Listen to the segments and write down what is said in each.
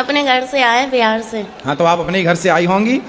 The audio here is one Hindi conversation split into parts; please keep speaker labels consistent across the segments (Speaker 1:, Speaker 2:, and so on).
Speaker 1: अपने घर से आए बिहार से।
Speaker 2: हाँ तो आप अपने ही घर से आई होंगी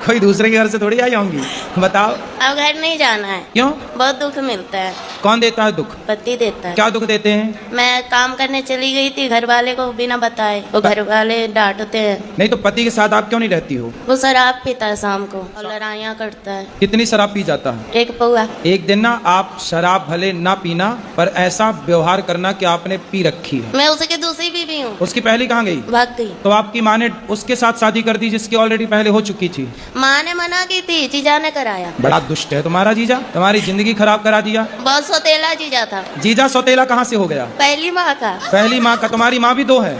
Speaker 2: कोई दूसरे के घर से थोड़ी आई होंगी। बताओ
Speaker 1: अब घर नहीं जाना है।
Speaker 2: क्यों?
Speaker 1: बहुत दुख मिलता है।
Speaker 2: कौन देता है दुख?
Speaker 1: पति देता है।
Speaker 2: क्या दुख देते हैं?
Speaker 1: मैं काम करने चली गई थी, घर वाले को बिना बताए, वो घर वाले डांटते हैं।
Speaker 2: नहीं तो पति के साथ आप क्यों नहीं रहती हो?
Speaker 1: वो शराब पीता है शाम को और लड़ाइयाँ करता है।
Speaker 2: कितनी शराब पी जाता है?
Speaker 1: एक पौआ।
Speaker 2: एक दिन ना आप शराब भले ना पीना पर ऐसा व्यवहार करना कि आपने पी रखी है।
Speaker 1: मैं उसकी दूसरी बीवी हूँ।
Speaker 2: उसकी पहली कहाँ गई?
Speaker 1: भाग गई।
Speaker 2: तो आपकी माँ ने उसके साथ शादी कर दी जिसकी ऑलरेडी पहले हो चुकी थी।
Speaker 1: माँ ने मना की थी, जीजा ने कराया।
Speaker 2: बड़ा दुष्ट है तुम्हारा जीजा, तुम्हारी जिंदगी खराब करा दिया।
Speaker 1: बहुत सौतेला जीजा था।
Speaker 2: जीजा सौतेला कहाँ से हो गया?
Speaker 1: पहली माँ का।
Speaker 2: पहली माँ का? तुम्हारी माँ भी दो है?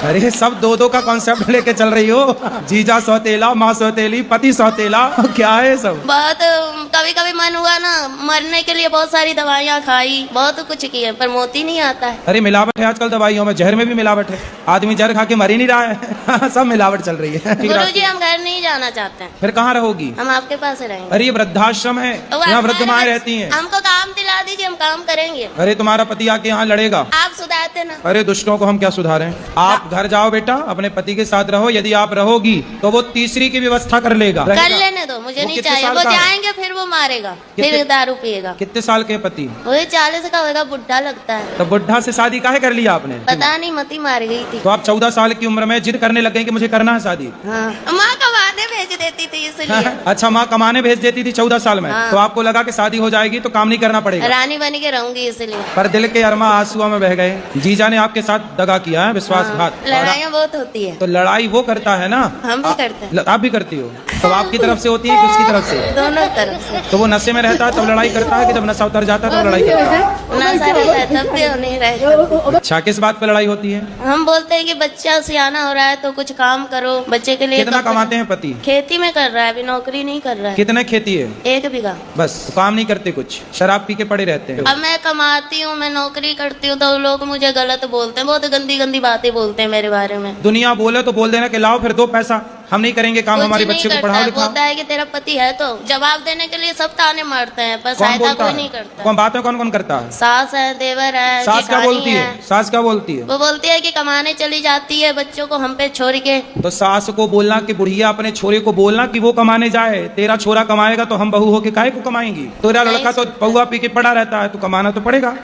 Speaker 2: अरे सब दो दो का कॉन्सेप्ट लेके चल रही हो। जीजा सौतेला, माँ सौतेली, पति सौतेला, क्या है सब?
Speaker 1: बहुत कभी कभी मन हुआ ना मरने के लिए, बहुत सारी दवाइयाँ खाई, बहुत कुछ किए, पर मोती नहीं आता है।
Speaker 2: अरे मिलावट है आजकल दवाइयों में, जहर में भी मिलावट है। आदमी जहर खा के मर ही नहीं रहा है सब मिलावट चल रही है।
Speaker 1: गुरुजी हम घर नहीं जाना चाहते हैं।
Speaker 2: फिर कहाँ रहोगी?
Speaker 1: हम आपके पास रहेंगे।
Speaker 2: अरे ये वृद्धाश्रम है, यहाँ वृद्ध माएं रहती हैं।
Speaker 1: हमको काम दिला दीजिए, हम काम करेंगे।
Speaker 2: अरे तुम्हारा पति आके यहाँ लड़ेगा।
Speaker 1: आप सुधारते ना।
Speaker 2: अरे दुष्टों को हम क्या सुधारें? आप घर जाओ बेटा, अपने पति के साथ रहो। यदि आप रहोगी तो वो तीसरी की व्यवस्था कर लेगा।
Speaker 1: कर लेने दो, मुझे नहीं चाहिए। वो जाएंगे फिर वो मारेगा, फिर दारू पिएगा।
Speaker 2: कितने साल के पति?
Speaker 1: वही 40 का होगा, बुढ़ा लगता है।
Speaker 2: तो बुढ़ा से शादी काहे कर लिया आपने?
Speaker 1: पता नहीं, मती मार गई थी।
Speaker 2: तो आप 14 साल की उम्र में जिद करने लग गए कि मुझे करना है शादी।
Speaker 1: हाँ। माँ कमाने भेज देती थी इसलिए।
Speaker 2: अच्छा, माँ कमाने भेज देती थी 14 साल में।
Speaker 1: हाँ।
Speaker 2: तो आपको लगा कि शादी हो जाएगी तो काम नहीं करना पड़ेगा।
Speaker 1: रानी बन के रहूंगी इसलिए।
Speaker 2: पर दिल के अरमा आंसुओं में बह गए। जीजा ने आपके साथ दगा किया है, विश्वासघात।
Speaker 1: लड़ाइयाँ बहुत होती है।
Speaker 2: तो लड़ाई वो करता है ना?
Speaker 1: हम भी करते हैं।
Speaker 2: आप भी करती हो? तो आपकी तरफ से होती है कि उसकी तरफ से?
Speaker 1: दोनों तरफ से।
Speaker 2: तो वो नशे में रहता है तब लड़ाई करता है कि जब नशा उतर जाता है तब लड़ाई करता है?
Speaker 1: नशा रहता है तब भी नहीं रहता।
Speaker 2: अच्छा, किस बात पे लड़ाई होती है?
Speaker 1: हम बोलते हैं कि बच्चा सियाना हो रहा है तो कुछ काम करो, बच्चे के लिए।
Speaker 2: कितना कमाते हैं पति?
Speaker 1: खेती में कर रहा है, अभी नौकरी नहीं कर रहा है।
Speaker 2: कितने खेती है?
Speaker 1: 1 बीघा।
Speaker 2: बस काम नहीं करते, कुछ शराब पी के पड़े रहते हैं।
Speaker 1: अब मैं कमाती हूँ, मैं नौकरी करती हूँ, तो लोग मुझे गलत बोलते हैं, बहुत गंदी गंदी बातें बोलते हैं मेरे बारे में।
Speaker 2: दुनिया बोले तो बोल देना कि लाओ फिर 2 पैसा, हम नहीं करेंगे काम, हमारे बच्चे को पढ़ाओ लिखाओ।
Speaker 1: बोलता है कि तेरा पति है, तो जवाब देने के लिए सब ताने मारते हैं, पर सहायता कोई नहीं करता।
Speaker 2: कौन बात में कौन कौन करता है?
Speaker 1: सास है, देवर है,
Speaker 2: सास क्या बोलती है?
Speaker 1: है।
Speaker 2: सास क्या बोलती है?
Speaker 1: वो बोलती है कि कमाने चली जाती है, बच्चों को हम पे छोड़ के।
Speaker 2: तो सास को बोलना कि बुढ़िया अपने छोरे को बोलना कि वो कमाने जाए, तेरा छोरा कमाएगा तो हम बहू होके काहे को कमाएंगी? तेरा लड़का तो पौआ पी के पड़ा रहता है, तो कमाना तो पड़ेगा।